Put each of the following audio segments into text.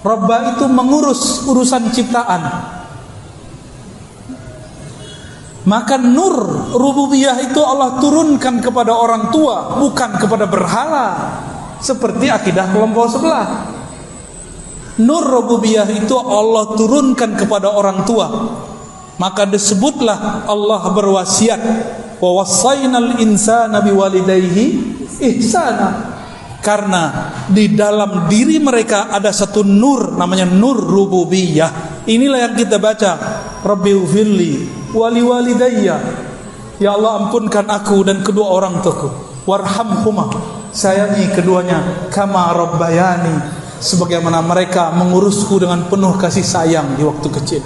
Rabba itu mengurus urusan ciptaan. Maka nur rububiyah itu Allah turunkan kepada orang tua, bukan kepada berhala, seperti akidah kelompok sebelah. Nur rububiyah itu Allah turunkan kepada orang tua. Maka disebutlah Allah berwasiat, wa wassaynal insana biwalidayhi ihsana. Karena di dalam diri mereka ada satu nur, namanya nur rububiyah. Inilah yang kita baca, Rabbighfirli wali walidayya. Ya Allah, ampunkan aku dan kedua orang tuaku. Warhamhuma, sayangi keduanya. Kama rabbayani, sebagaimana mereka mengurusku dengan penuh kasih sayang di waktu kecil.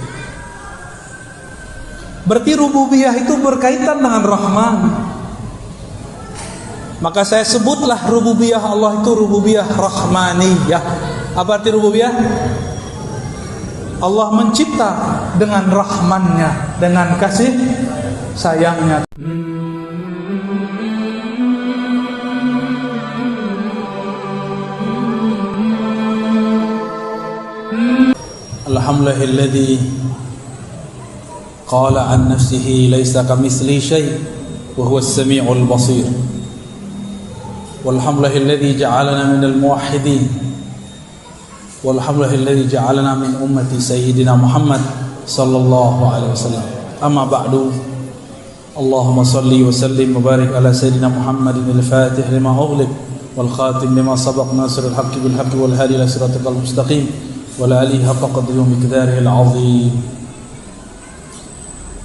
Berarti rububiyah itu berkaitan dengan Rahman. Maka saya sebutlah rububiyah Allah itu rububiyah rahmaniyah. Apa arti rububiyah? Allah mencipta dengan rahmannya, dengan kasih sayangnya. Alhamdulillahilladzi qala an nafsihi laysa kamitslihi syai' wa huwas samiul basir. Walhamdulillahilladzi ja'alana minal muwahhidin. Walhamdulillahilladzi ja'alana min ummati sayyidina Muhammad sallallahu alaihi wasallam. Amma ba'du. Allahumma salli wa sallim wa barik ala sayyidina Muhammadin al-Fatih lima ughliq wal khatim lima sabaq nasiril haqqi bil haqqi wal hadi ila siratal mustaqim wa la alihi haqqa qadrihi wa miqdarihi al-'azim.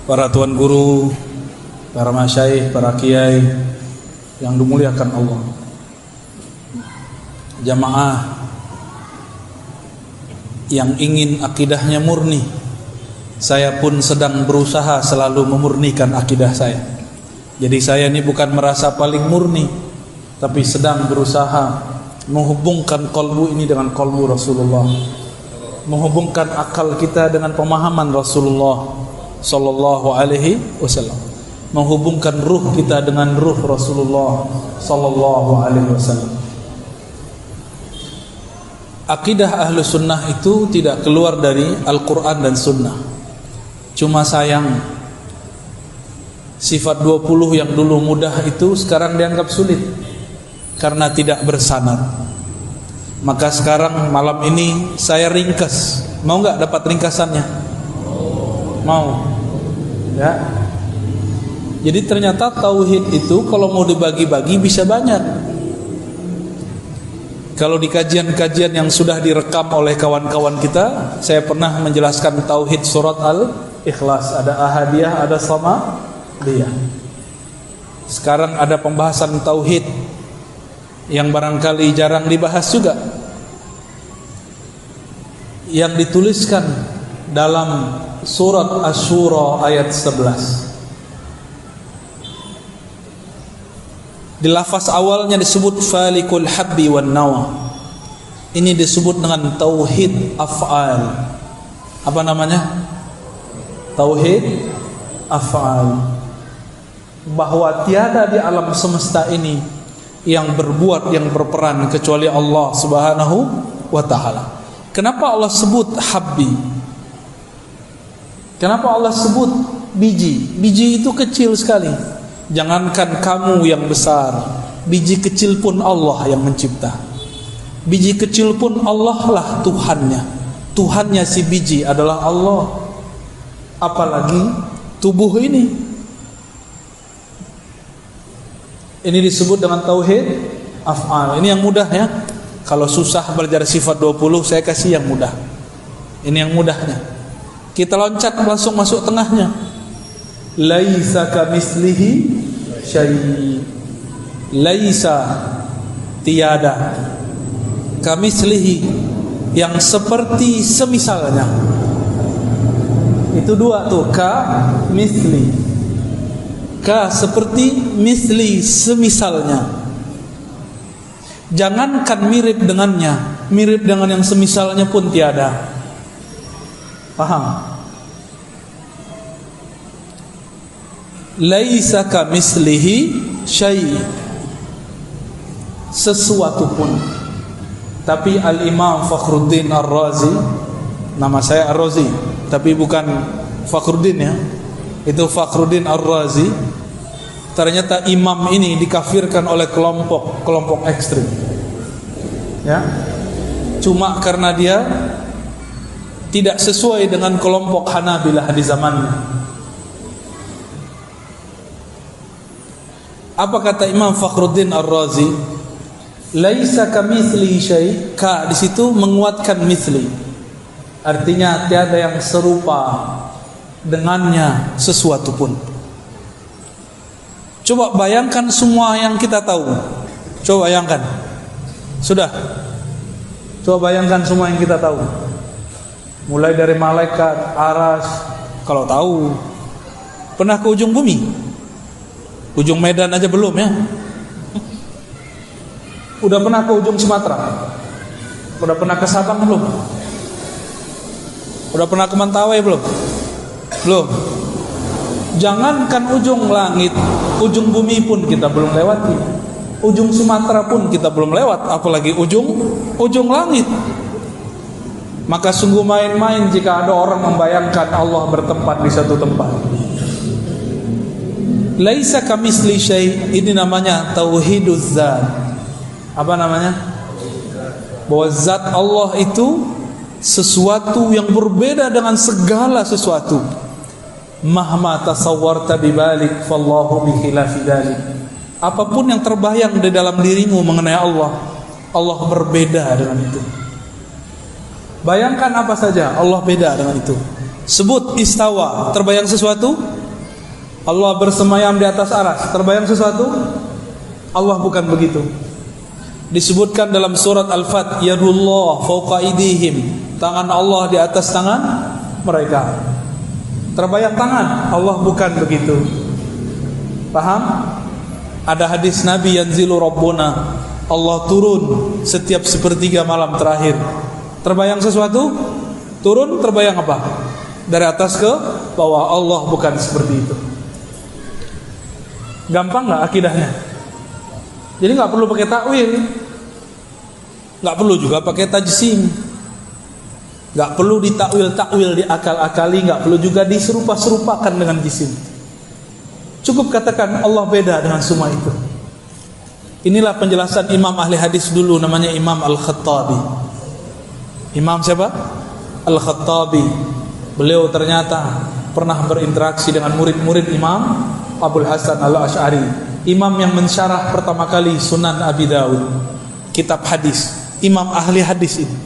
Para tuan guru, para masyayikh, para kiai yang dimuliakan Allah, jamaah yang ingin akidahnya murni, saya pun sedang berusaha selalu memurnikan akidah saya. Jadi saya ini bukan merasa paling murni, tapi sedang berusaha menghubungkan kalbu ini dengan kalbu Rasulullah, menghubungkan akal kita dengan pemahaman Rasulullah sallallahu alaihi wasallam, menghubungkan ruh kita dengan ruh Rasulullah sallallahu alaihi wasallam. Akidah ahlu sunnah itu tidak keluar dari Al-Quran dan sunnah. Cuma sayang, sifat 20 yang dulu mudah itu sekarang dianggap sulit karena tidak bersanad. Maka sekarang malam ini saya ringkas. Mau gak dapat ringkasannya? Mau? Ya. Jadi ternyata tauhid itu kalau mau dibagi-bagi bisa banyak. Kalau di kajian-kajian yang sudah direkam oleh kawan-kawan kita, saya pernah menjelaskan tauhid surat Al-Ikhlas, ada ahadiyah, ada samadiyah. Sekarang ada pembahasan tauhid yang barangkali jarang dibahas juga, yang dituliskan dalam surat Asy-Syura ayat 11. Di lafaz awalnya disebut falikul habbi wan nawa. Ini disebut dengan tauhid af'al. Apa namanya? Tauhid af'al. Bahwa tiada di alam semesta ini yang berbuat, yang berperan kecuali Allah Subhanahu wa taala. Kenapa Allah sebut habbi? Kenapa Allah sebut biji? Biji itu kecil sekali. Jangankan kamu yang besar, biji kecil pun Allah yang mencipta. Biji kecil pun Allah lah Tuhannya. Tuhannya si biji adalah Allah. Apalagi tubuh ini. Ini disebut dengan tauhid af'al. Ini yang mudah ya. Kalau susah belajar sifat 20, saya kasih yang mudah. Ini yang mudahnya. Kita loncat langsung masuk tengahnya. Laisa kamitslihi syai'. Laisa, tiada. Kamitslihi, yang seperti semisalnya. Itu dua tuh, ka misli. Ka seperti, misli semisalnya. Jangankan mirip dengannya, mirip dengan yang semisalnya pun tiada. Paham? Laisa kamitslihi syai', sesuatu pun. Tapi Al-Imam Fakhruddin Ar-Razi, nama saya Ar-Razi, tapi bukan Fakhruddin ya, itu Fakhruddin Ar-Razi. Ternyata imam ini dikafirkan oleh kelompok ekstrim, ya, cuma karena dia tidak sesuai dengan kelompok Hanabilah di zamannya. Apa kata Imam Fakhruddin Ar-Razi? Laisa kamitslihi syai'. Ka di situ menguatkan mitsli. Artinya tiada yang serupa dengannya sesuatu pun. Coba bayangkan semua yang kita tahu. Coba bayangkan. Sudah. Coba bayangkan semua yang kita tahu. Mulai dari malaikat, aras, kalau tahu. Pernah ke ujung bumi? Ujung Medan aja belum ya? Udah pernah ke ujung Sumatera? Udah pernah ke Sabang belum? Udah pernah ke Mentawai belum? Belum. Jangankan ujung langit, ujung bumi pun kita belum lewati. Ujung Sumatera pun kita belum lewat, apalagi ujung langit. Maka sungguh main-main jika ada orang membayangkan Allah bertempat di satu tempat. Laisa kamitsli syai', ini namanya tauhiduz zat. Apa namanya? Bahwa zat Allah itu sesuatu yang berbeda dengan segala sesuatu. Mahma tasawwarta bibalik fallahu bikhilafi dzalik. Apapun yang terbayang di dalam dirimu mengenai Allah, Allah berbeda dengan itu. Bayangkan apa saja, Allah beda dengan itu. Sebut istawa, terbayang sesuatu? Allah bersemayam di atas aras, terbayang sesuatu? Allah bukan begitu. Disebutkan dalam surat Al-Fat, yadullah fawqa aydihim, tangan Allah di atas tangan mereka. Terbayang tangan? Allah bukan begitu. Paham? Ada hadis Nabi, yanzilu rabbuna, Allah turun setiap sepertiga malam terakhir. Terbayang sesuatu? Turun, terbayang apa? Dari atas ke bawah. Allah bukan seperti itu. Gampang gak akidahnya? Jadi gak perlu pakai takwil, gak perlu juga pakai tajsim, gak perlu ditakwil-takwil, diakal-akali, gak perlu juga diserupa-serupakan dengan jisim. Cukup katakan Allah beda dengan semua itu. Inilah penjelasan Imam ahli hadis dulu, namanya Imam Al-Khattabi. Imam siapa? Al-Khattabi. Beliau ternyata pernah berinteraksi dengan murid-murid Imam Abul Hasan Al-Asy'ari, imam yang mensyarah pertama kali Sunan Abi Dawud, kitab hadis. Imam ahli hadis ini.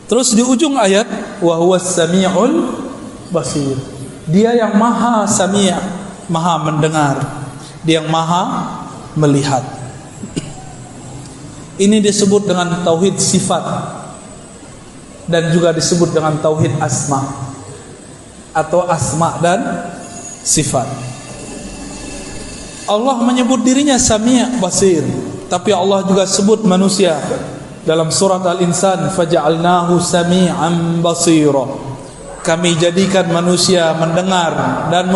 Terus di ujung ayat, wa huwas sami'ul basir. Dia yang maha sami', maha mendengar. Dia yang maha melihat. Ini disebut dengan tauhid sifat, dan juga disebut dengan tauhid asma, atau asma dan sifat. Allah menyebut dirinya sami' basir, tapi Allah juga sebut manusia dalam surat Al-Insan, faja'alnahu sami'an basira. Kami jadikan manusia mendengar dan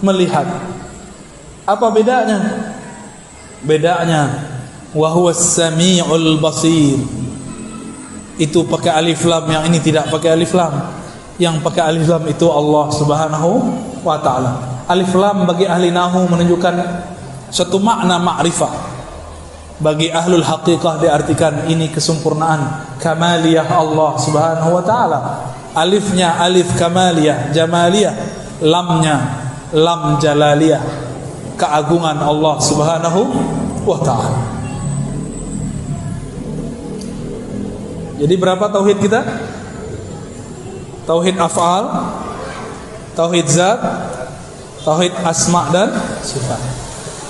melihat. Apa bedanya? Bedanya wa huwas sami'ul basir. Itu pakai alif lam, yang ini tidak pakai alif lam. Yang pakai alif lam itu Allah Subhanahu wa ta'ala. Alif lam bagi ahli nahu menunjukkan suatu makna ma'rifah. Bagi ahlul haqiqah diartikan ini kesempurnaan, kamaliyah Allah Subhanahu wa ta'ala. Alifnya alif kamaliyah, jamaliyah. Lamnya lam jalaliyah, keagungan Allah Subhanahu wa ta'ala. Jadi berapa tauhid kita? Tauhid af'al, tauhid zat, tauhid asma dan sifat.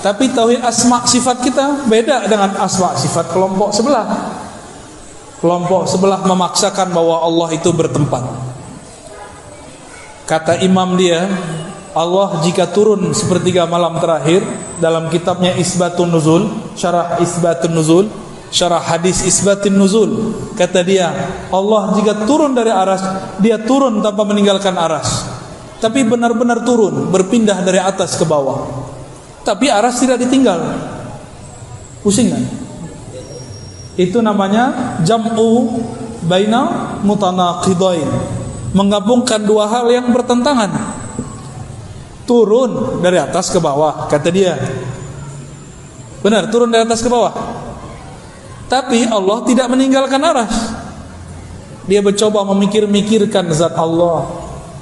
Tapi tauhid asma sifat kita beda dengan asma sifat kelompok sebelah. Kelompok sebelah memaksakan bahwa Allah itu bertempat. Kata imam dia, Allah jika turun sepertiga malam terakhir, dalam kitabnya Isbatun Nuzul, syarah Isbatun Nuzul, syarah hadis Isbatin Nuzul, kata dia, Allah jika turun dari aras, dia turun tanpa meninggalkan aras, tapi benar-benar turun, berpindah dari atas ke bawah. tapi aras tidak ditinggal. Pusing kan? Itu namanya jam'u baina mutanaqidain, menggabungkan dua hal yang bertentangan. Turun dari atas ke bawah, kata dia. Benar, turun dari atas ke bawah. Tapi Allah tidak meninggalkan aras. Dia mencoba memikir-mikirkan zat Allah,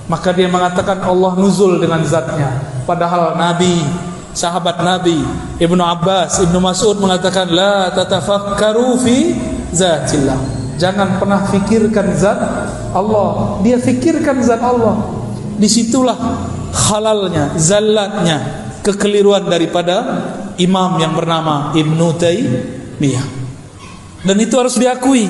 maka dia mengatakan Allah nuzul dengan zatnya. Padahal Nabi, sahabat Nabi Ibnu Abbas, Ibnu Mas'ud mengatakan la tatafakkaru fi zatillah, jangan pernah fikirkan zat Allah. Dia fikirkan zat Allah. Disitulah halalnya, zallatnya, kekeliruan daripada imam yang bernama Ibnu Taimiyah. Dan itu harus diakui.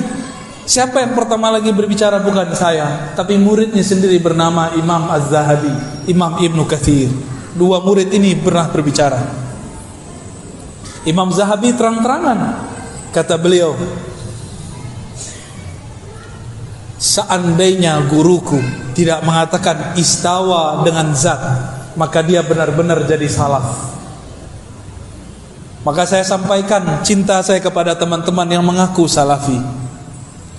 Siapa yang pertama lagi berbicara bukan saya, tapi muridnya sendiri bernama Imam Az-Zahabi, Imam Ibnu Katsir. Dua murid ini pernah berbicara. Imam Zahabi terang-terangan, kata beliau, seandainya guruku tidak mengatakan istawa dengan zat, maka dia benar-benar jadi salaf. Maka saya sampaikan cinta saya kepada teman-teman yang mengaku salafi.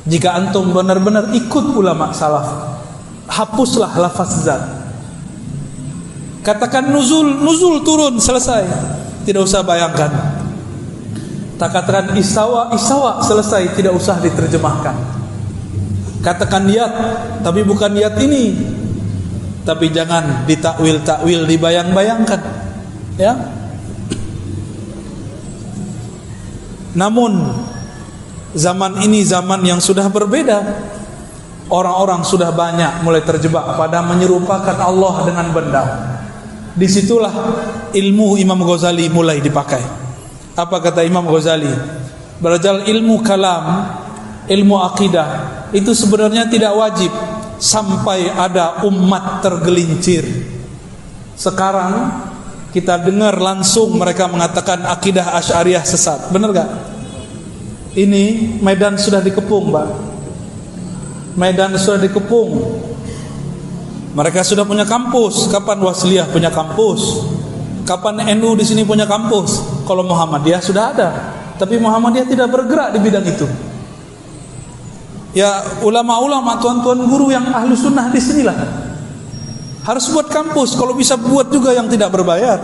Jika antum benar-benar ikut ulama salaf, hapuslah lafaz zat. Katakan nuzul, nuzul turun, selesai. Tidak usah bayangkan. Tak katakan istawa, istawa, selesai, tidak usah diterjemahkan. Katakan niat, tapi bukan niat ini. Tapi jangan ditakwil-takwil, dibayang-bayangkan. Ya. Namun zaman ini zaman yang sudah berbeda. Orang-orang sudah banyak mulai terjebak pada menyerupakan Allah dengan benda. Disitulah ilmu Imam Ghazali mulai dipakai. Apa kata Imam Ghazali? Belajar ilmu kalam, ilmu akidah itu sebenarnya tidak wajib sampai ada umat tergelincir. Sekarang kita dengar langsung mereka mengatakan akidah Asy'ariyah sesat. Benar gak? Ini medan sudah dikepung, Pak. Medan sudah dikepung. Mereka sudah punya kampus. Kapan Wasliyah punya kampus? Kapan NU di sini punya kampus? Kalau Muhammadiyah sudah ada, tapi Muhammadiyah tidak bergerak di bidang itu. Ya ulama-ulama, tuan-tuan guru yang ahlu sunnah di sinilah harus buat kampus. Kalau bisa buat juga yang tidak berbayar.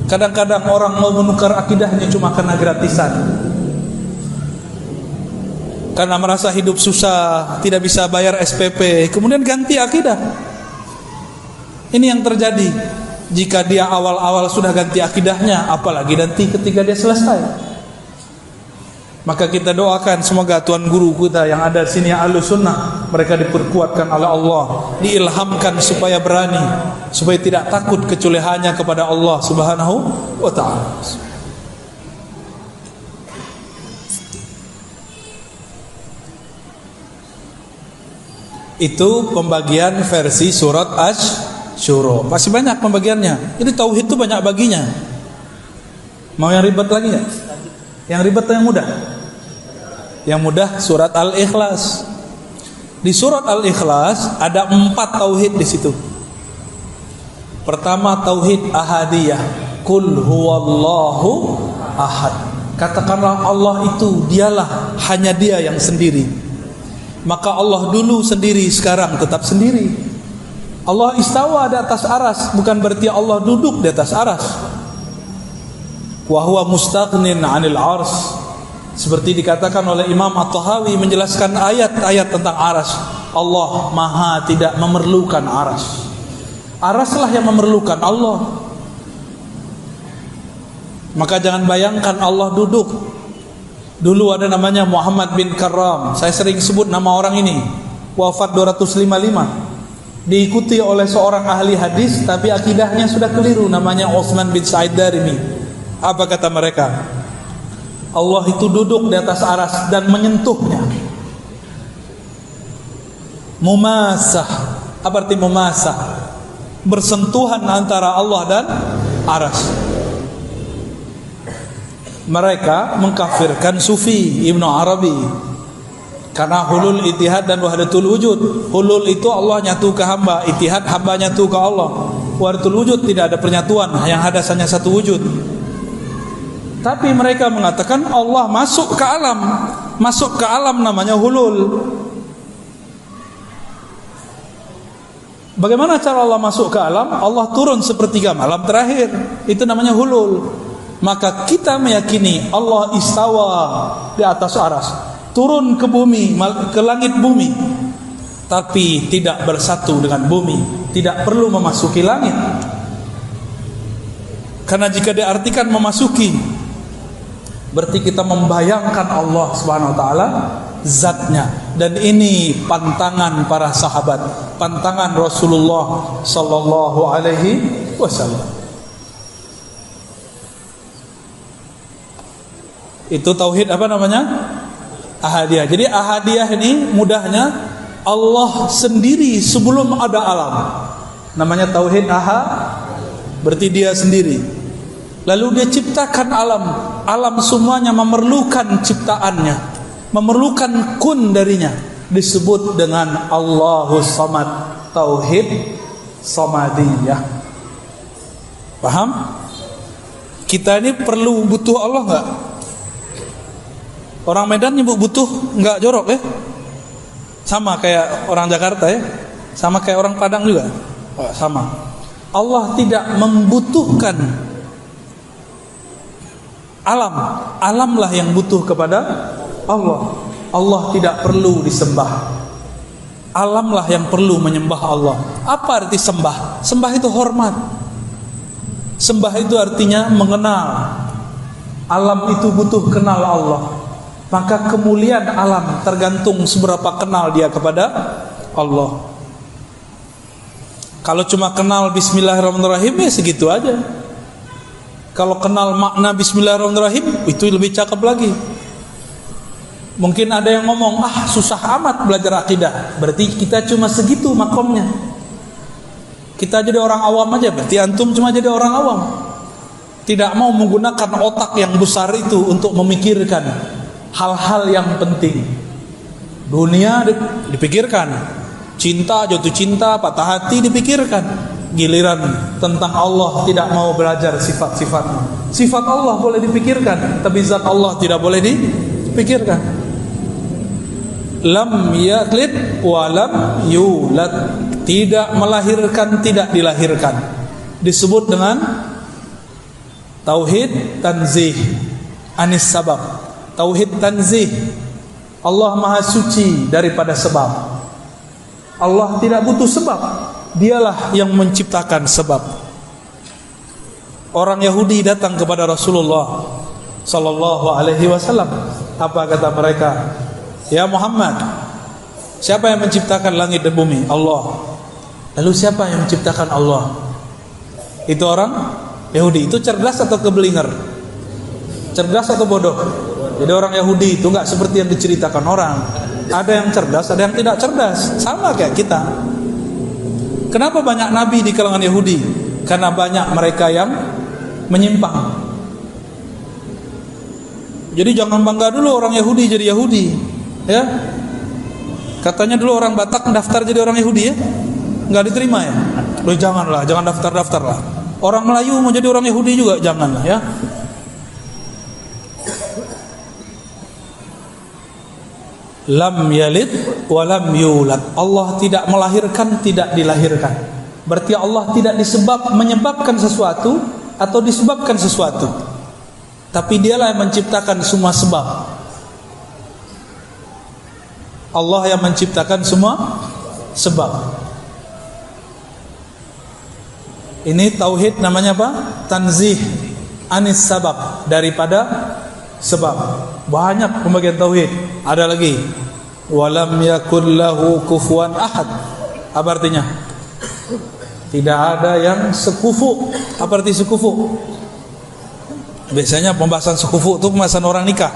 Kadang-kadang orang mau menukar akidahnya cuma karena gratisan, karena merasa hidup susah, tidak bisa bayar SPP, kemudian ganti akidah. Ini yang terjadi. Jika dia awal-awal sudah ganti akidahnya, apalagi nanti ketika dia selesai. Maka kita doakan semoga tuan guru kita yang ada di sini Ahlus Sunnah, mereka diperkuatkan oleh Allah, diilhamkan supaya berani, supaya tidak takut kecuali hanya kepada Allah Subhanahu wa taala. Itu pembagian versi surat Asy-Syura. Masih banyak pembagiannya. Ini tauhid itu banyak baginya. Mau yang ribet lagi enggak? Yang ribet atau yang mudah? Yang mudah surat Al-Ikhlas. Di surat Al-Ikhlas ada 4 tauhid di situ. Pertama tauhid ahadiyah. Qul huwallahu ahad. Katakanlah Allah itu dialah, hanya Dia yang sendiri. Maka Allah dulu sendiri, sekarang tetap sendiri. Allah istawa di atas aras, bukan berarti Allah duduk di atas aras. Wa huwa mustaghnin 'anil 'arsy. Seperti dikatakan oleh Imam At-Tahawi menjelaskan ayat-ayat tentang aras. Allah Maha tidak memerlukan aras. Araslah yang memerlukan Allah. Maka jangan bayangkan Allah duduk. Dulu ada namanya Muhammad bin Karram. Saya sering sebut nama orang ini. Wafat 255. Diikuti oleh seorang ahli hadis, tapi akidahnya sudah keliru. Namanya Utsman bin Sa'id Darimi. Apa kata mereka? Allah itu duduk di atas aras dan menyentuhnya. Mumasah. Apa arti mumasah? Bersentuhan antara Allah dan aras. Mereka mengkafirkan Sufi Ibnu Arabi. Karena hulul itihad dan wahdatul wujud. Hulul itu Allah nyatu ke hamba, itihad hamba nyatu ke Allah. Wahdatul wujud tidak ada penyatuan, yang ada hanya satu wujud. Tapi mereka mengatakan Allah masuk ke alam. Masuk ke alam namanya hulul. Bagaimana cara Allah masuk ke alam? Allah turun sepertiga malam terakhir. Itu namanya hulul. Maka kita meyakini Allah istawa di atas aras, turun ke bumi, ke langit bumi, tapi tidak bersatu dengan bumi, tidak perlu memasuki langit. Karena jika diartikan memasuki, berarti kita membayangkan Allah Subhanahu wa taala zatnya. Dan ini pantangan para sahabat, pantangan Rasulullah sallallahu alaihi wasallam. Itu tauhid apa namanya? Ahadiyah. Jadi ahadiyah ini mudahnya Allah sendiri sebelum ada alam. Namanya tauhid ahad, berarti dia sendiri. Lalu dia ciptakan alam. Alam semuanya memerlukan ciptaannya, memerlukan kun darinya. Disebut dengan Allahus Samad. Tauhid Samadiyah. Paham? Kita ini perlu butuh Allah enggak? Orang Medan nyebut butuh enggak jorok ya? Sama kayak orang Jakarta ya? Sama kayak orang Padang juga? Oh, sama. Allah tidak membutuhkan alam. Alamlah yang butuh kepada Allah. Allah tidak perlu disembah. Alamlah yang perlu menyembah Allah. Apa arti sembah? Sembah itu hormat. Sembah itu artinya mengenal. Alam itu butuh kenal Allah. Maka kemuliaan alam tergantung seberapa kenal dia kepada Allah. Kalau cuma kenal Bismillahirrahmanirrahim ya segitu aja. Kalau kenal makna Bismillahirrahmanirrahim itu lebih cakep lagi. Mungkin ada yang ngomong, susah amat belajar akidah. Berarti kita cuma segitu makomnya. Kita jadi orang awam aja. Berarti antum cuma jadi orang awam. Tidak mau menggunakan otak yang besar itu untuk memikirkan hal-hal yang penting. Dunia dipikirkan, cinta, jatuh cinta, patah hati dipikirkan. Giliran tentang Allah tidak mau belajar sifat-sifatnya. Sifat Allah boleh dipikirkan, tapi zat Allah tidak boleh dipikirkan. Lam yalid wa lam yulad. Tidak melahirkan, tidak dilahirkan. Disebut dengan tauhid tanzih anis sabab. Tauhid tanzih, Allah maha suci daripada sebab. Allah tidak butuh sebab, dialah yang menciptakan sebab. Orang Yahudi datang kepada Rasulullah sallallahu alaihi wasallam. Apa kata mereka? Ya Muhammad, siapa yang menciptakan langit dan bumi? Allah. Lalu siapa yang menciptakan Allah? Itu orang Yahudi. Itu cerdas atau kebelinger? Cerdas atau bodoh? Jadi orang Yahudi itu enggak seperti yang diceritakan orang. Ada yang cerdas, ada yang tidak cerdas. Sama kayak kita. Kenapa banyak nabi di kalangan Yahudi? Karena banyak mereka yang menyimpang. Jadi jangan bangga dulu orang Yahudi jadi Yahudi, ya. Katanya dulu orang Batak daftar jadi orang Yahudi ya, enggak diterima ya. Loh janganlah, jangan daftar-daftar lah. Orang Melayu mau jadi orang Yahudi juga janganlah ya. Lam yalid wa lam yulad. Allah tidak melahirkan, tidak dilahirkan. Berarti Allah tidak menyebabkan sesuatu atau disebabkan sesuatu. Tapi dialah yang menciptakan semua sebab. Allah yang menciptakan semua sebab. Ini tauhid namanya apa? Tanzih anis sabab, daripada sebab. Banyak pembagian tauhid. Ada lagi, walam yakul lahu kufuwan ahad. Apa artinya? Tidak ada yang sekufu. Apa arti sekufu? Biasanya pembahasan sekufu itu pembahasan orang nikah.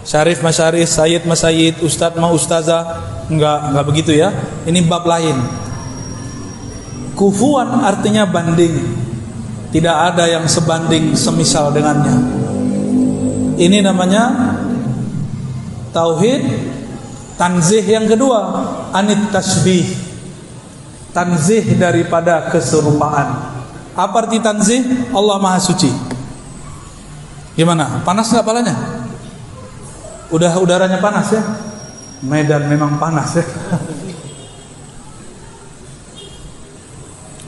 Syarif masyarif, sayyid masyayid, ustadz ma ustazah. Enggak begitu ya. Ini bab lain. Kufuwan artinya banding. Tidak ada yang sebanding semisal dengannya. Ini namanya tauhid Tanzih yang kedua, anit tasbih. Tanzih daripada keserupaan. Apa arti tanzih? Allah Maha Suci. Gimana? Panas nggak palanya? Udah udaranya panas ya? Medan memang panas ya.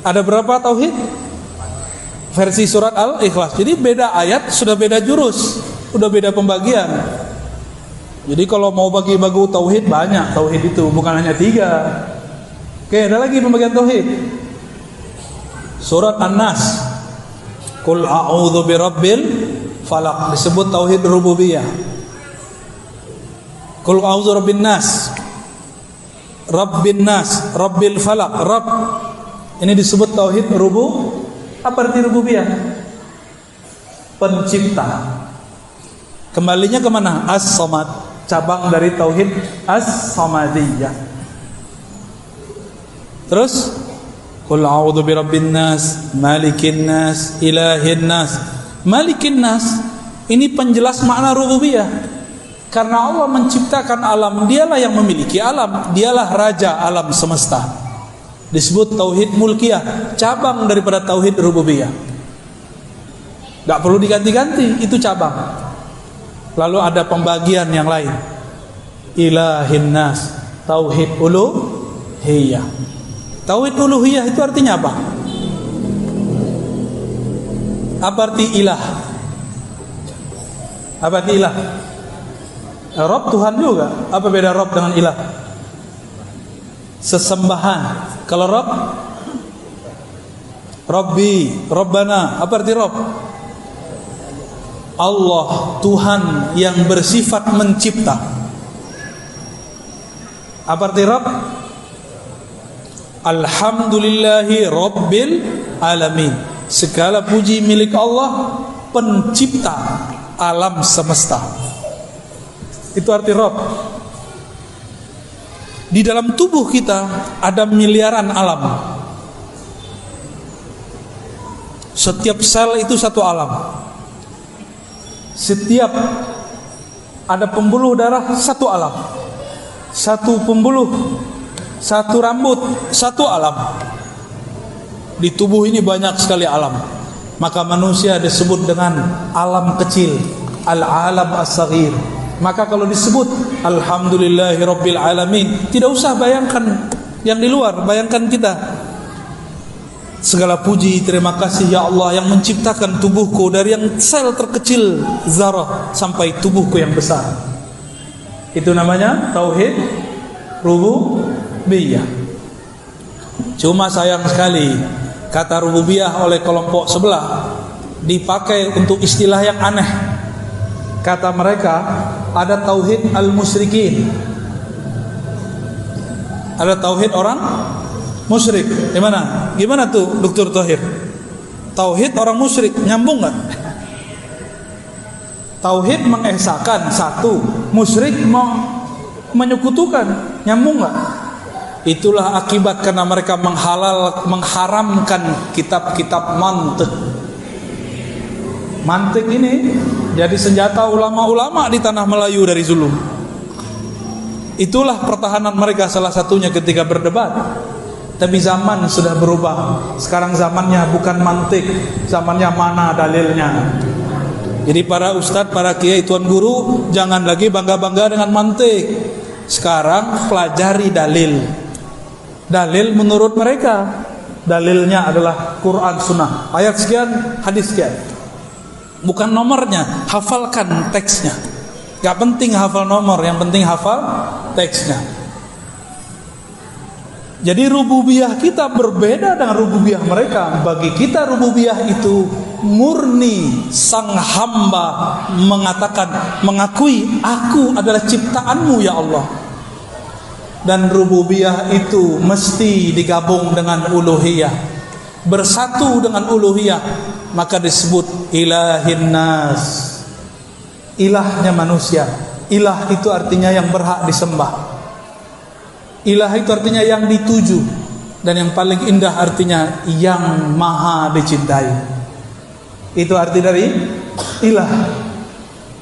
Ada berapa tauhid? Versi surat Al-Ikhlas. Jadi beda ayat, sudah beda jurus, sudah beda pembagian. Jadi kalau mau bagi-bagi tauhid banyak, tauhid itu bukan hanya 3. Oke, ada lagi pembagian tauhid. Surat An-Nas. Qul a'udzu birabbil falaq, disebut tauhid rububiyah. Qul a'udzu birabbin nas. Rabbin nas, rabbil falaq, rabb. Ini disebut tauhid Apa arti rububiyah? Pencipta. Kembalinya kemana? As-Samad, cabang dari tauhid As-Samadiyah. Terus Qul a'udzu birabbin nas, malikin nas, ilahin nas. Malikin nas ini penjelas makna rububiyah. Karena Allah menciptakan alam, dialah yang memiliki alam, dialah raja alam semesta. Disebut tauhid mulkiyah, cabang daripada tauhid rububiyah. Gak perlu diganti-ganti, itu cabang. Lalu ada pembagian yang lain. Ilahin nas, tauhid uluhiyah. Tauhid uluhiyah itu artinya apa? Apa arti ilah? Apa arti ilah? Rob Tuhan juga. Apa beda Rob dengan ilah? Sesembahan. Kalau Rob, Rabbi, Rabbana. Apa arti Rob? Allah, Tuhan yang bersifat mencipta. Apa arti Rob? Alhamdulillahi Rabbil Alamin. Segala puji milik Allah, pencipta alam semesta. Itu arti Rob. Di dalam tubuh kita ada miliaran alam. Setiap sel itu satu alam. Setiap ada pembuluh darah satu alam. Satu pembuluh, satu rambut, satu alam. Di tubuh ini banyak sekali alam. Maka manusia disebut dengan alam kecil, al-alam as-saghir. Maka kalau disebut Alhamdulillahi Rabbil Alamin, tidak usah bayangkan yang di luar, bayangkan kita. Segala puji, terima kasih ya Allah yang menciptakan tubuhku dari yang sel terkecil zarah sampai tubuhku yang besar. Itu namanya tauhid rububiyah. Cuma sayang sekali kata rububiyah oleh kelompok sebelah dipakai untuk istilah yang aneh. Kata mereka ada tauhid al-musyrikin, ada tauhid orang musyrik. Gimana tuh Dr. Thohir? Tauhid orang musyrik nyambung nggak? Tauhid mengesahkan satu, musyrik menyekutukan, nyambung nggak? Itulah akibat karena mereka mengharamkan kitab-kitab mantik. Mantik ini jadi senjata ulama-ulama di tanah Melayu dari zulum. Itulah pertahanan mereka salah satunya ketika berdebat. Tapi zaman sudah berubah. Sekarang zamannya bukan mantik, zamannya mana dalilnya. Jadi para ustadz, para kiai, tuan guru, jangan lagi bangga-bangga dengan mantik. Sekarang pelajari dalil. Dalil menurut mereka. Dalilnya adalah Quran Sunnah. Ayat sekian, hadis sekian. Bukan nomornya, hafalkan teksnya. Gak penting hafal nomor, yang penting hafal teksnya. Jadi rububiyah kita berbeda dengan rububiyah mereka. Bagi kita rububiyah itu murni sang hamba mengakui aku adalah ciptaanmu ya Allah. Dan rububiyah itu mesti digabung dengan uluhiyah, bersatu dengan uluhiyah, maka disebut ilahin nas, ilahnya manusia. Ilah itu artinya yang berhak disembah. Ilah itu artinya yang dituju. Dan yang paling indah artinya yang maha dicintai. Itu arti dari ilah.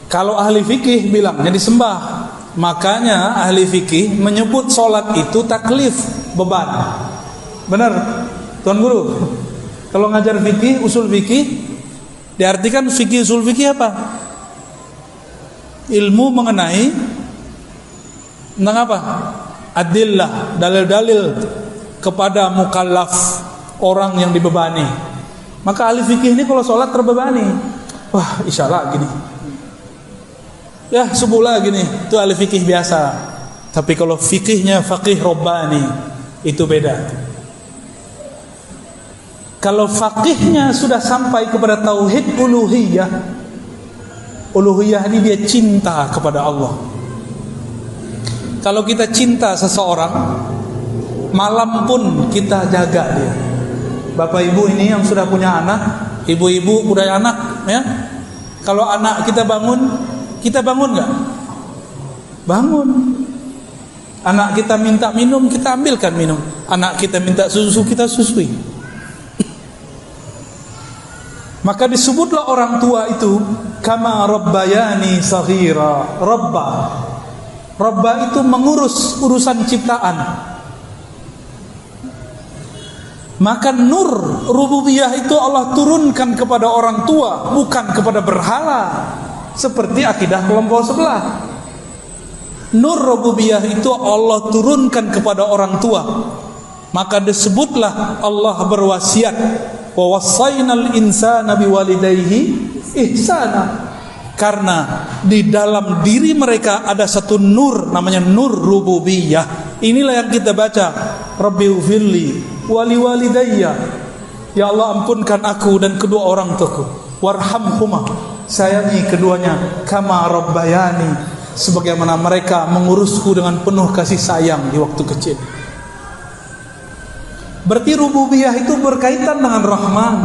Kalau ahli fikih bilang yang disembah Makanya ahli fikih menyebut sholat itu taklif, beban. Benar, Tuan Guru? Kalau ngajar fikih, usul fikih, diartikan fikih usul fikih apa? Ilmu mengenai tentang apa? Adillah, dalil-dalil kepada mukallaf, orang yang dibebani. Maka ahli fikih ini kalau sholat terbebani, wah isyarat gini, ya subuhlah gini, itu ahli fikih biasa. Tapi kalau fikihnya faqih Rabbani, itu beda. Kalau faqihnya sudah sampai kepada tauhid uluhiyah, uluhiyah ini dia cinta kepada Allah. Kalau kita cinta seseorang, malam pun kita jaga dia. Bapak ibu ini yang sudah punya anak, ibu-ibu udah anak, ya. Kalau anak kita bangun nggak? Bangun. Anak kita minta minum, kita ambilkan minum. Anak kita minta susu, kita susui. Maka disebutlah orang tua itu kama rabbayani saghira. Rabba itu mengurus urusan ciptaan. Maka nur rububiyah itu Allah turunkan kepada orang tua, bukan kepada berhala, seperti akidah kelompok sebelah. Nur rububiyah itu Allah turunkan kepada orang tua. Maka disebutlah Allah berwasiat, wa wassaynal insana biwalidayhi ihsana. Karena di dalam diri mereka ada satu nur, namanya nur rububiyah. Inilah yang kita baca, Rabbighfirli wali walidayya, ya Allah ampunkan aku dan kedua orang tuaku, warhamhuma, sayangi keduanya, kama rabbayani, sebagaimana mereka mengurusku dengan penuh kasih sayang di waktu kecil. Berarti rububiyah itu berkaitan dengan Rahman.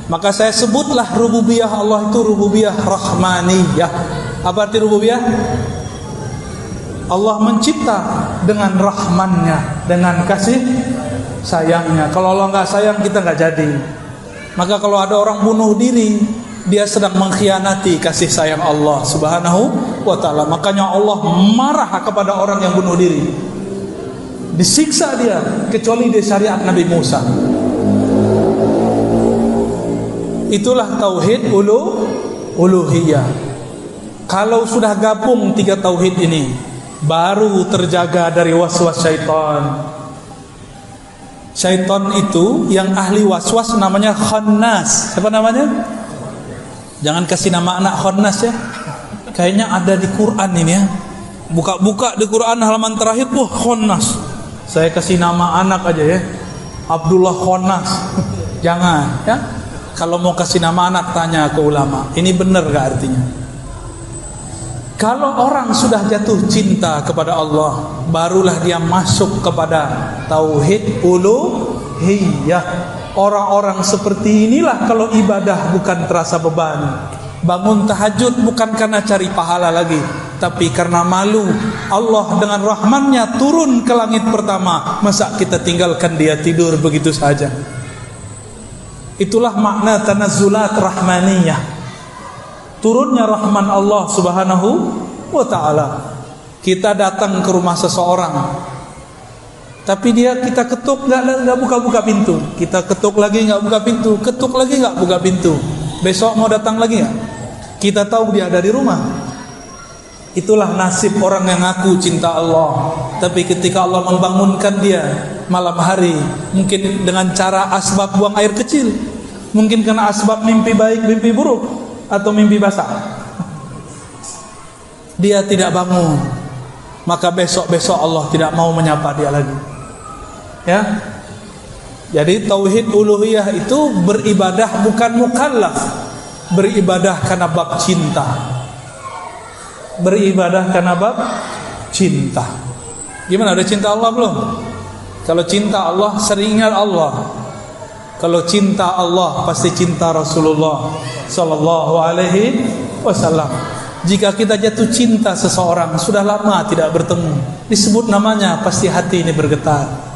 Maka saya sebutlah rububiyah Allah itu rububiyah rahmaniyah. Apa arti rububiyah? Allah mencipta dengan rahmannya, dengan kasih sayangnya. Kalau Allah nggak sayang, kita nggak jadi. Maka kalau ada orang bunuh diri, dia sedang mengkhianati kasih sayang Allah Subhanahu wa ta'ala. Makanya Allah marah kepada orang yang bunuh diri, disiksa dia, kecuali di syariat Nabi Musa. Itulah tauhid uluhiyah. Kalau sudah gabung tiga tauhid ini, baru terjaga dari waswas syaitan. Syaitan itu yang ahli waswas namanya khannas. Siapa namanya? Jangan kasih nama anak khannas ya. Kayaknya ada di Quran ini ya. Buka-buka di Quran halaman terakhir, wah khannas. Saya kasih nama anak aja ya, Abdullah Khannas. Jangan ya. Kalau mau kasih nama anak, tanya ke ulama, ini benar gak artinya? Kalau orang sudah jatuh cinta kepada Allah, barulah dia masuk kepada tauhid uluhiyah. Orang-orang seperti inilah kalau ibadah bukan terasa beban. Bangun tahajud bukan karena cari pahala lagi, tapi karena malu. Allah dengan rahmannya turun ke langit pertama, masa kita tinggalkan dia tidur begitu saja? Itulah makna tanazzulat rahmaniyah, turunnya rahman Allah Subhanahu wa ta'ala. Kita datang ke rumah seseorang, tapi kita ketuk nggak buka-buka pintu, kita ketuk lagi nggak buka pintu, ketuk lagi nggak buka pintu. Besok mau datang lagi nggak? Kita tahu dia ada di rumah. Itulah nasib orang yang ngaku cinta Allah, tapi ketika Allah membangunkan dia malam hari, mungkin dengan cara asbab buang air kecil, mungkin karena asbab mimpi baik, mimpi buruk, atau mimpi basah, dia tidak bangun. Maka besok-besok Allah tidak mau menyapa dia lagi. Ya. Jadi tauhid uluhiyah itu beribadah bukan mukallaf, beribadah karena bab cinta. Beribadah karena bab cinta. Gimana, udah cinta Allah belum? Kalau cinta Allah, sering ingat Allah. Kalau cinta Allah, pasti cinta Rasulullah sallallahu alaihi wasallam. Jika kita jatuh cinta seseorang, sudah lama tidak bertemu, disebut namanya, pasti hati ini bergetar.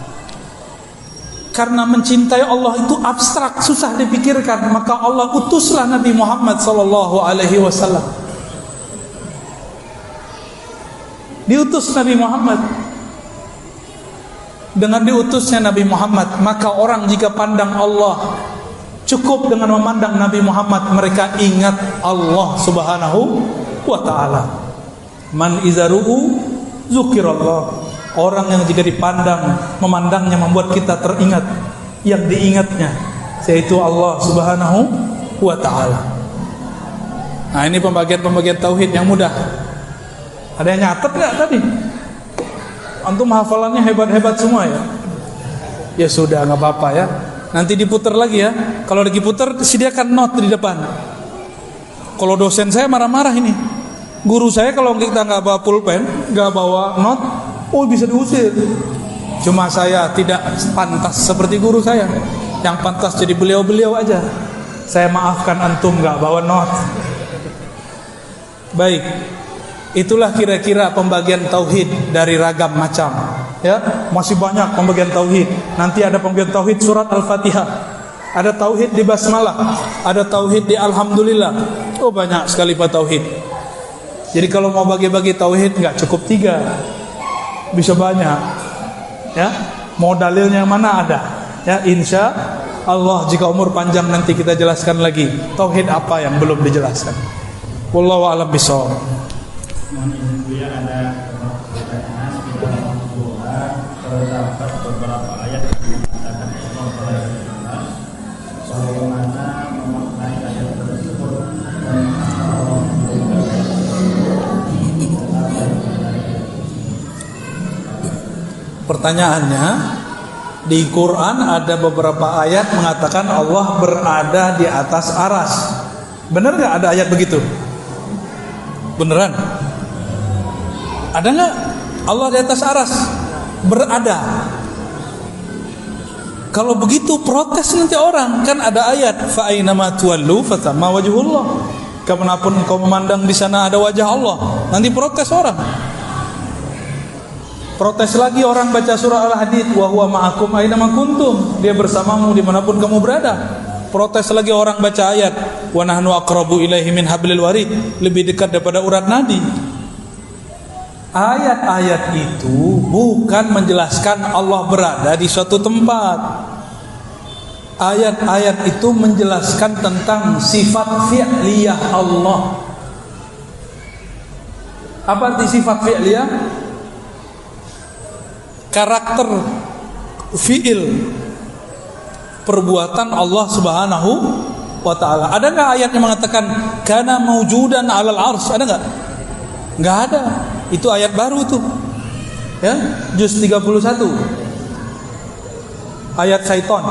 Karena mencintai Allah itu abstrak, susah dipikirkan, maka Allah utuslah Nabi Muhammad sallallahu alaihi wasallam. Diutus Nabi Muhammad. Dengan diutusnya Nabi Muhammad, maka orang jika pandang Allah, cukup dengan memandang Nabi Muhammad, mereka ingat Allah Subhanahu wa ta'ala. Man izaru'u zukirallah. Orang yang jika dipandang, memandangnya membuat kita teringat yang diingatnya, yaitu Allah Subhanahu wa ta'ala. Nah, ini pembagian tauhid yang mudah. Ada yang nyatet nggak tadi? Antum hafalannya hebat-hebat semua ya? Ya sudah, nggak apa-apa ya. Nanti diputar lagi ya. Kalau lagi putar, sediakan note di depan. Kalau dosen saya marah-marah ini. Guru saya kalau kita nggak bawa pulpen, nggak bawa note, bisa diusir. Cuma saya tidak pantas seperti guru saya. Yang pantas jadi beliau-beliau aja. Saya maafkan antum nggak bawa note. Baik. Itulah kira-kira pembagian tauhid dari ragam macam. Ya, masih banyak pembagian tauhid. Nanti ada pembagian tauhid surat Al-Fatihah. Ada tauhid di basmalah, ada tauhid di alhamdulillah. Oh, banyak sekali pak tauhid. Jadi kalau mau bagi-bagi tauhid nggak cukup 3. Bisa banyak. Ya, mau dalilnya yang mana ada. Ya, insya Allah jika umur panjang nanti kita jelaskan lagi tauhid apa yang belum dijelaskan. Wallahu a'lam bishawab. Ya, ada pertanyaan di dalam surah terdapat beberapa ayat yang mengatakan Allah jelas. Bagaimana memaknai ayat tersebut dan pertanyaannya, di Quran ada beberapa ayat mengatakan Allah berada di atas aras. Benar nggak ada ayat begitu? Beneran? Ada nggak Allah di atas aras? Berada. Kalau begitu protes nanti orang. Kan ada ayat fa ainama tuwallu fathamma wajhullah. Kemanapun kau memandang di sana ada wajah Allah. Nanti protes orang. Protes lagi orang baca surah Al-Hadid, wa huwa ma'akum aina ma kuntum. Dia bersamamu dimanapun kamu berada. Protes lagi orang baca ayat, wa nahnu aqrabu ilaihi min hablil warid. Lebih dekat daripada urat nadi. Ayat-ayat itu bukan menjelaskan Allah berada di suatu tempat. Ayat-ayat itu menjelaskan tentang sifat fi'liyah Allah. Apa arti sifat fi'liyah? Karakter fi'il, perbuatan Allah Subhanahu wa ta'ala. Ada nggak ayat yang mengatakan kana maujudan 'alal 'arsy? Ada nggak? Nggak ada. Itu ayat baru tuh. Ya, juz 31. Ayat syaitan.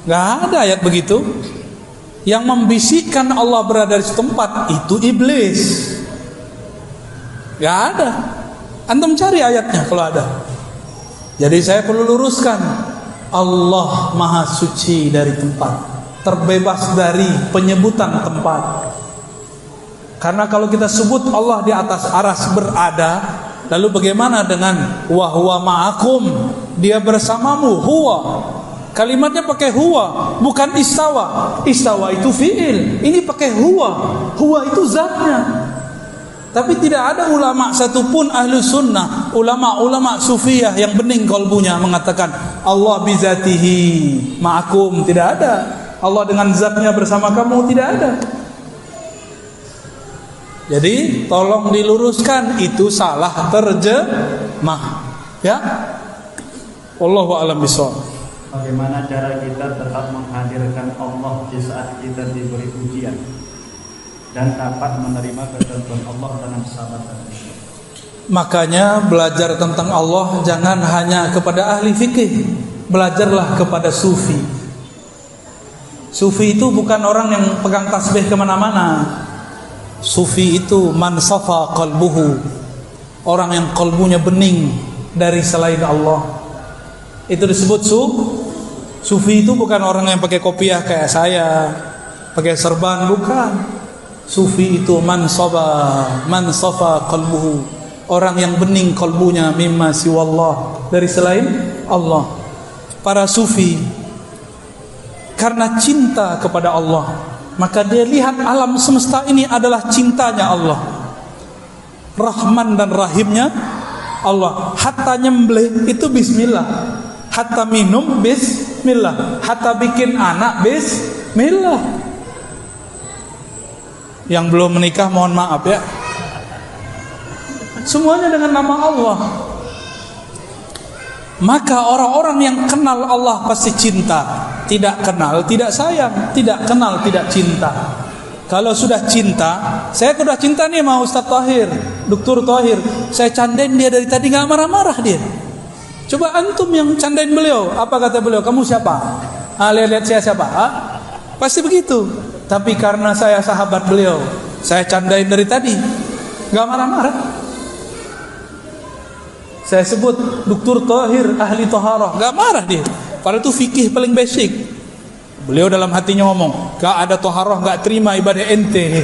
Nggak ada ayat begitu. Yang membisikkan Allah berada di setempat itu iblis. Nggak ada. Antum cari ayatnya kalau ada. Jadi saya perlu luruskan, Allah Maha Suci dari tempat, terbebas dari penyebutan tempat. Karena kalau kita sebut Allah di atas aras berada, lalu bagaimana dengan wa huwa ma'akum? Dia bersamamu, huwa. Kalimatnya pakai huwa, bukan istawa. Istawa itu fi'il, ini pakai huwa. Huwa itu zatnya. Tapi tidak ada ulama satupun ahlu sunnah, ulama-ulama sufiyah yang bening kalbunya mengatakan Allah bizatihi ma'akum. Tidak ada. Allah dengan zatnya bersama kamu, tidak ada. Jadi tolong diluruskan, itu salah terjemah. Ya. Wallahu a'lam bishawab. Bagaimana cara kita tetap menghadirkan Allah di saat kita diberi ujian dan dapat menerima ketentuan Allah dengan sabar? Makanya belajar tentang Allah jangan hanya kepada ahli fikih, belajarlah kepada sufi. Sufi itu bukan orang yang pegang tasbih kemana-mana. Sufi itu man safa qalbuhu, orang yang kalbunya bening dari selain Allah. Itu disebut sufi. Itu bukan orang yang pakai kopiah kayak saya, pakai serban, bukan. Sufi itu man safa qalbuhu, orang yang bening kalbunya mimma siwallah, dari selain Allah. Para sufi karena cinta kepada Allah, maka dia lihat alam semesta ini adalah cintanya Allah. Rahman dan Rahimnya Allah. Hatta nyembelih itu bismillah, hatta minum bismillah, hatta bikin anak bismillah. Yang belum menikah mohon maaf ya, semuanya dengan nama Allah. Maka orang-orang yang kenal Allah pasti cinta, tidak kenal tidak sayang, tidak kenal tidak cinta. Kalau sudah cinta, saya sudah cinta nih sama Ustaz Tahir, Dr. Tahir, saya candain dia dari tadi nggak marah-marah dia. Coba antum yang candain beliau, apa kata beliau? Kamu siapa? Lihat saya siapa? Pasti begitu. Tapi karena saya sahabat beliau, saya candain dari tadi, nggak marah-marah. Saya sebut Dr. Tahir ahli taharah, nggak marah dia. Padahal itu fikih paling basic. Beliau dalam hatinya ngomong, gak ada taharah, gak terima ibadah ente.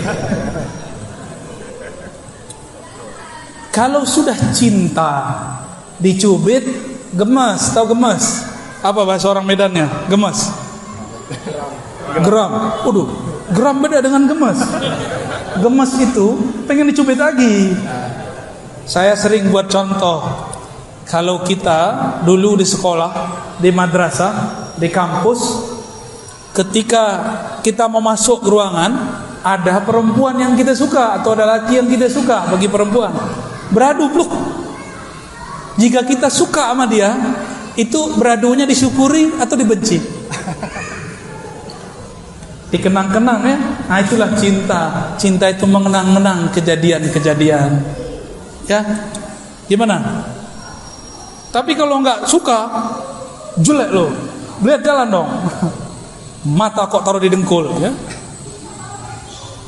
Kalau sudah cinta, dicubit, gemes. Tahu gemes? Apa bahasa orang Medannya? Gemes. Geram. Waduh, geram beda dengan gemes. Gemes itu pengen dicubit lagi. Saya sering buat contoh. Kalau kita dulu di sekolah, di madrasah, di kampus, ketika kita mau masuk ruangan, ada perempuan yang kita suka atau ada laki yang kita suka. Bagi perempuan, beradu peluk. Jika kita suka sama dia, itu beradunya disyukuri atau dibenci? Dikenang-kenang ya. Nah itulah cinta. Cinta itu mengenang-kenang kejadian-kejadian. Ya, gimana? Tapi kalau nggak suka, jelek loh. Lihat jalan dong. Mata kok taruh di dengkul ya.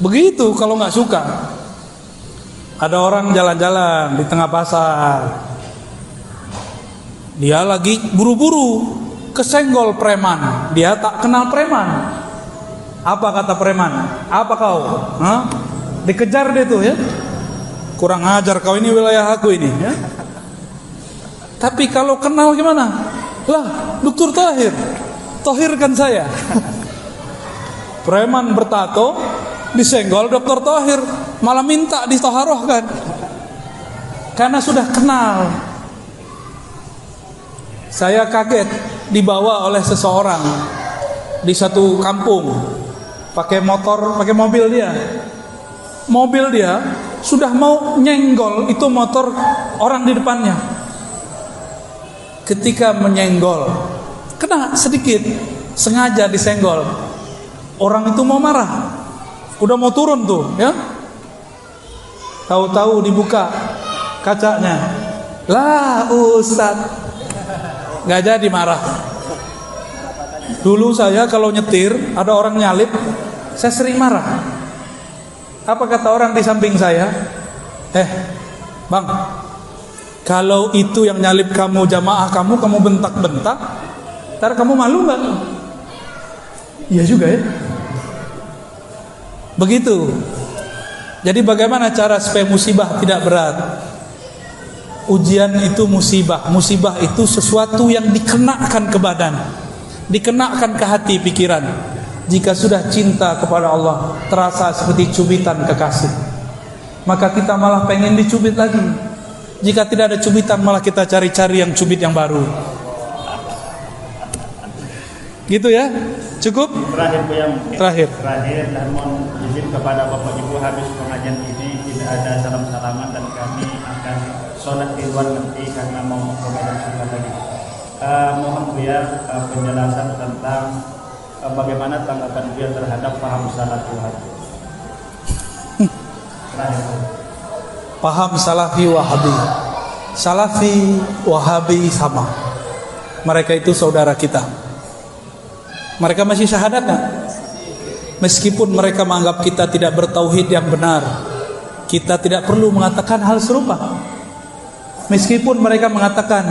Begitu kalau nggak suka. Ada orang jalan-jalan di tengah pasar, dia lagi buru-buru, kesenggol preman. Dia tak kenal preman. Apa kata preman? Apa kau? Hah? Dikejar dia tuh ya. Kurang ajar kau, ini wilayah aku ini ya. Tapi kalau kenal gimana? Lah, Dr. Tahir, tahirkan saya. Preman bertato disenggol Dr. Tahir, malah minta ditaharohkan. Karena sudah kenal. Saya kaget dibawa oleh seseorang di satu kampung, pakai motor, pakai mobil dia. Mobil dia sudah mau nyenggol itu motor orang di depannya. Ketika menyenggol, kena sedikit, sengaja disenggol. Orang itu mau marah, udah mau turun tuh, ya. Tahu-tahu dibuka kacanya, lah Ustaz, nggak jadi marah. Dulu saya kalau nyetir, ada orang nyalip, saya sering marah. Apa kata orang di samping saya? Bang, kalau itu yang nyalip kamu, jamaah kamu bentak-bentak, ntar kamu malu nggak? Iya juga ya. Begitu. Jadi bagaimana cara supaya musibah tidak berat? Ujian itu musibah. Musibah itu sesuatu yang dikenakan ke badan, dikenakan ke hati, pikiran. Jika sudah cinta kepada Allah, terasa seperti cubitan kekasih, maka kita malah pengen dicubit lagi. Jika tidak ada cubitan, malah kita cari-cari yang cubit yang baru. Gitu ya. Cukup? Terakhir Bu, yang Terakhir dan mohon izin kepada Bapak Ibu, habis pengajian ini tidak ada salam-salaman dan kami akan sholat di luar nanti karena mau ke Medan Sumatera lagi. Mohon Bu ya penjelasan tentang bagaimana tanggapan Bu terhadap paham salafi wahabi. Paham salafi wahabi. Salafi wahabi sama. Mereka itu saudara kita. Mereka masih syahadat kan? Meskipun mereka menganggap kita tidak bertauhid yang benar, kita tidak perlu mengatakan hal serupa. Meskipun mereka mengatakan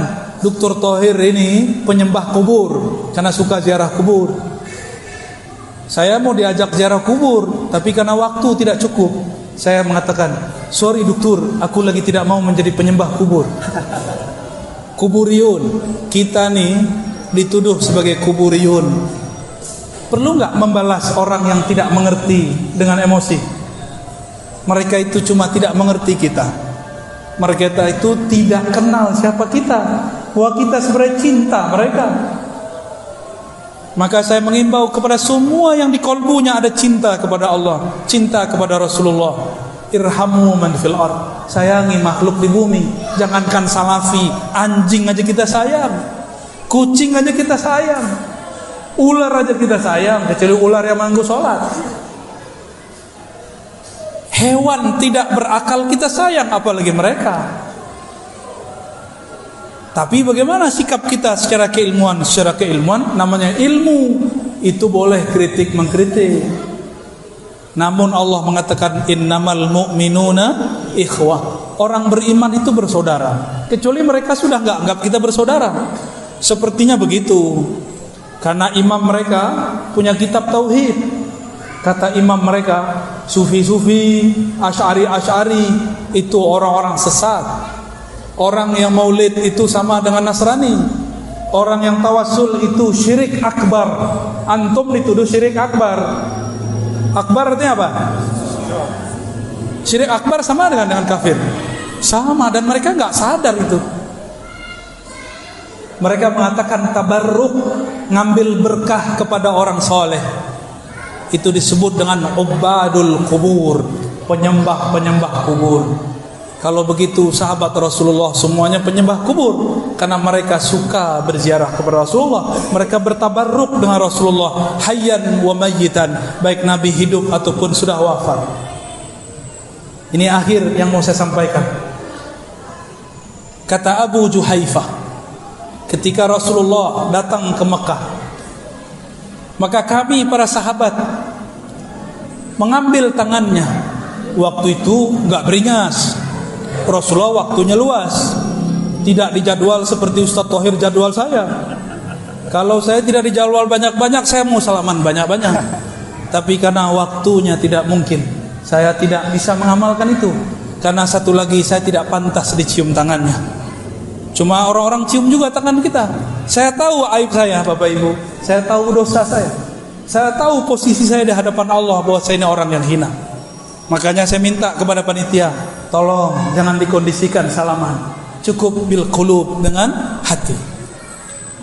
Dr. Tahir ini penyembah kubur karena suka ziarah kubur. Saya mau diajak ziarah kubur, tapi karena waktu tidak cukup, saya mengatakan, sorry dokter, aku lagi tidak mau menjadi penyembah kubur. Kuburiyun, kita nih dituduh sebagai kuburiyun. Perlu nggak membalas orang yang tidak mengerti dengan emosi? Mereka itu cuma tidak mengerti kita. Mereka itu tidak kenal siapa kita, bahwa kita sebenarnya cinta mereka. Maka saya mengimbau kepada semua yang di kolbunya ada cinta kepada Allah, cinta kepada Rasulullah. Irhamu man fil ard. Sayangi makhluk di bumi. Jangankan salafi, anjing aja kita sayang, kucing aja kita sayang, ular aja kita sayang, kecuali ular yang manggu sholat. Hewan tidak berakal kita sayang, apalagi mereka. Tapi bagaimana sikap kita secara keilmuan? Secara keilmuan namanya ilmu, itu boleh kritik mengkritik. Namun Allah mengatakan innamal mu'minuna ikhwah. Orang beriman itu bersaudara, kecuali mereka sudah enggak anggap kita bersaudara. Sepertinya begitu. Karena imam mereka punya kitab tauhid. Kata imam mereka, sufi-sufi, asy'ari itu orang-orang sesat. Orang yang maulid itu sama dengan Nasrani. Orang yang tawassul itu syirik akbar. Antum dituduh syirik akbar. Akbar artinya apa? Syirik akbar sama dengan kafir. Sama, dan mereka nggak sadar itu. Mereka mengatakan tabarruk, ngambil berkah kepada orang soleh. Itu disebut dengan ubadul kubur, penyembah kubur. Kalau begitu sahabat Rasulullah semuanya penyembah kubur, karena mereka suka berziarah kepada Rasulullah. Mereka bertabarruk dengan Rasulullah hayyan wa mayyitan, baik Nabi hidup ataupun sudah wafat. Ini akhir yang mau saya sampaikan. Kata Abu Juhaifah, ketika Rasulullah datang ke Mekah, maka kami para sahabat mengambil tangannya. Waktu itu enggak beringas. Rasulullah waktunya luas, tidak dijadwal seperti Ustaz Thohir jadwal saya. Kalau saya tidak dijadwal banyak-banyak, saya mau salaman banyak-banyak. Tapi karena waktunya tidak mungkin, saya tidak bisa mengamalkan itu. Karena satu lagi, saya tidak pantas dicium tangannya. Cuma orang-orang cium juga tangan kita. Saya tahu aib saya, Bapak Ibu. Saya tahu dosa saya. Saya tahu posisi saya di hadapan Allah, bahwa saya ini orang yang hina. Makanya saya minta kepada panitia, tolong jangan dikondisikan salaman, cukup bil qulub, dengan hati.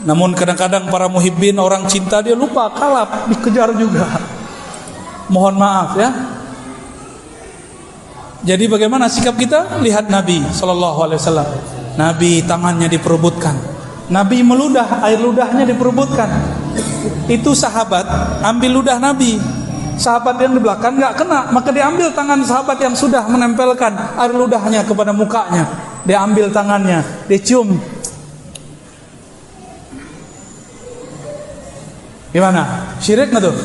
Namun kadang-kadang para muhibbin, orang cinta, dia lupa, kalap, dikejar juga. Mohon maaf ya. Jadi bagaimana sikap kita? Lihat Nabi SAW. Nabi tangannya diperebutkan, Nabi meludah, air ludahnya diperebutkan. Itu sahabat ambil ludah Nabi, sahabat yang di belakang nggak kena, maka diambil tangan sahabat yang sudah menempelkan air ludahnya kepada mukanya, diambil tangannya, dicium. Gimana? Syirik nggak tuh?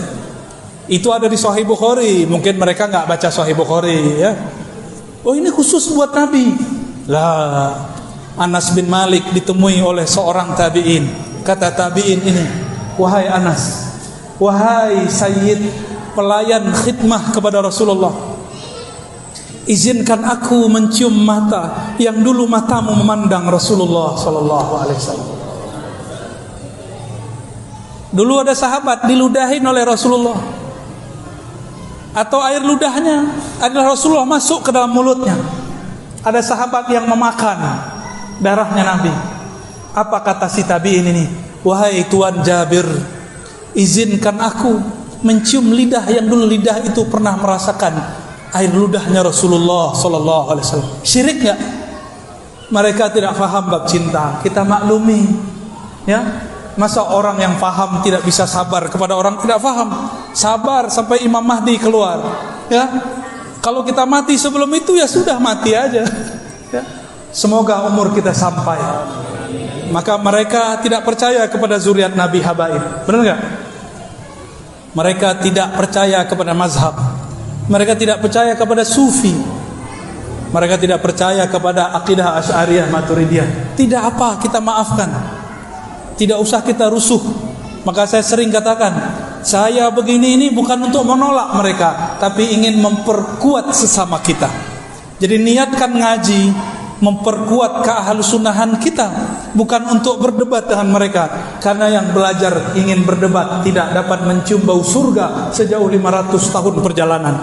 Itu ada di Sahih Bukhari. Mungkin mereka nggak baca Sahih Bukhari ya. Oh, ini khusus buat Nabi. Lah, Anas bin Malik ditemui oleh seorang tabi'in. Kata tabi'in ini, wahai Anas, wahai Sayyid, pelayan khidmah kepada Rasulullah, izinkan aku mencium mata yang dulu matamu memandang Rasulullah sallallahu alaihi wasallam. Dulu ada sahabat diludahin oleh Rasulullah, atau air ludahnya adalah Rasulullah masuk ke dalam mulutnya. Ada sahabat yang memakan darahnya Nabi. Apa kata si tabi'in ini? Wahai Tuan Jabir, izinkan aku mencium lidah yang dulu lidah itu pernah merasakan air ludahnya Rasulullah sallallahu alaihi wasallam. Syirik enggak? Mereka tidak faham bab cinta. Kita maklumi. Ya. Masa orang yang faham tidak bisa sabar kepada orang tidak faham? Sabar sampai Imam Mahdi keluar. Ya. Kalau kita mati sebelum itu ya sudah mati aja. Ya. Semoga umur kita sampai. Maka mereka tidak percaya kepada zuriat Nabi Habaib. Benar enggak? Mereka tidak percaya kepada mazhab. Mereka tidak percaya kepada sufi. Mereka tidak percaya kepada akidah Asy'ariyah Maturidiyah. Tidak apa, kita maafkan. Tidak usah kita rusuh. Maka saya sering katakan, saya begini ini bukan untuk menolak mereka, tapi ingin memperkuat sesama kita. Jadi niatkan ngaji, memperkuat keahlusunnahan kita, bukan untuk berdebat dengan mereka. Karena yang belajar ingin berdebat tidak dapat mencium bau surga sejauh 500 tahun perjalanan.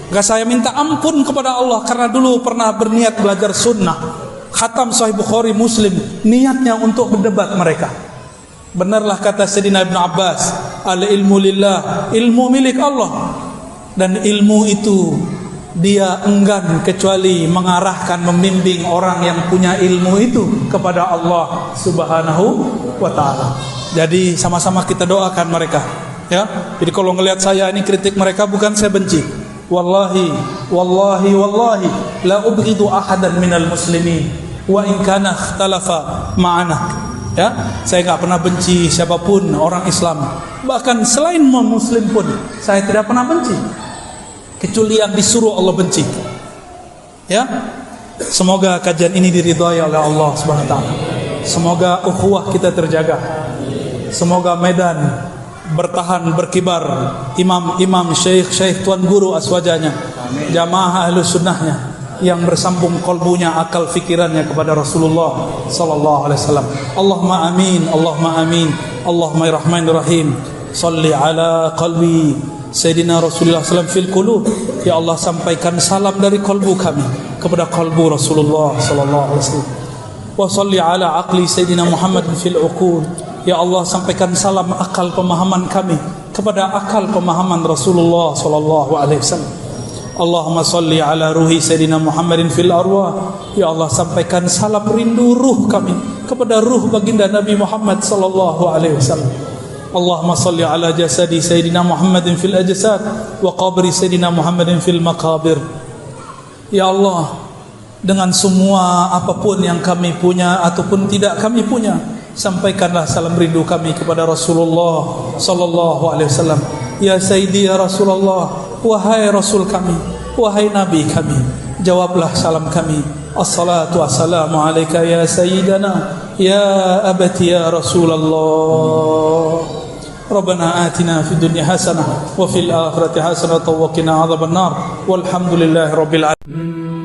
Maka saya minta ampun kepada Allah karena dulu pernah berniat belajar sunnah, khatam Sahih Bukhari, Muslim, niatnya untuk berdebat mereka. Benarlah kata Sayyidina Ibn Abbas, al-ilmu lillah, ilmu milik Allah, dan ilmu itu dia enggan kecuali mengarahkan, membimbing orang yang punya ilmu itu kepada Allah Subhanahu wa ta'ala. Jadi sama-sama kita doakan mereka, ya. Jadi kalau ngelihat saya ini kritik mereka, bukan saya benci. Wallahi la ubghidu ahadan minal muslimin wa in kana ikhtalafa ma'ana. Ya, saya enggak pernah benci siapapun orang Islam. Bahkan selain non-muslim pun saya tidak pernah benci, kecuali yang disuruh Allah benci. Ya. Semoga kajian ini diridhai oleh Allah Subhanahu wa taala. Semoga ukhuwah kita terjaga. Semoga Medan bertahan, berkibar, imam-imam, syekh-syekh, tuan guru aswajanya, jamaah ahlus sunnahnya yang bersambung kolbunya, akal fikirannya kepada Rasulullah sallallahu alaihi wasallam. Allahumma amin, Allahumma amin, Allahumma rahmanir rahim. Salli ala qalbi Sayyidina Rasulullah sallallahu fil qulub. Ya Allah, sampaikan salam dari kolbu kami kepada kolbu Rasulullah sallallahu alaihi wasallam. Wa salli ala aqli Sayyidina Muhammad fil uqul. Ya Allah, sampaikan salam akal pemahaman kami kepada akal pemahaman Rasulullah sallallahu alaihi wasallam. Allahumma salli ala ruhi Sayyidina Muhammadin fil arwah. Ya Allah, sampaikan salam rindu ruh kami kepada ruh baginda Nabi Muhammad sallallahu alaihi wasallam. Allahumma salli ala jasadi Sayyidina Muhammadin fil ajsad wa qabri Sayyidina Muhammadin fil maqabir. Ya Allah, dengan semua apapun yang kami punya ataupun tidak kami punya, sampaikanlah salam rindu kami kepada Rasulullah sallallahu alaihi wasallam. Ya Sayyidi ya Rasulullah, wahai Rasul kami, wahai Nabi kami, jawablah salam kami. Assalatu wassalamu alaika ya Sayyidana, ya abati ya Rasulullah. Rabbana atina fid dunya hasanah wa fil akhirati hasanah wa qina adzabannar. Walhamdulillahi rabbil alamin.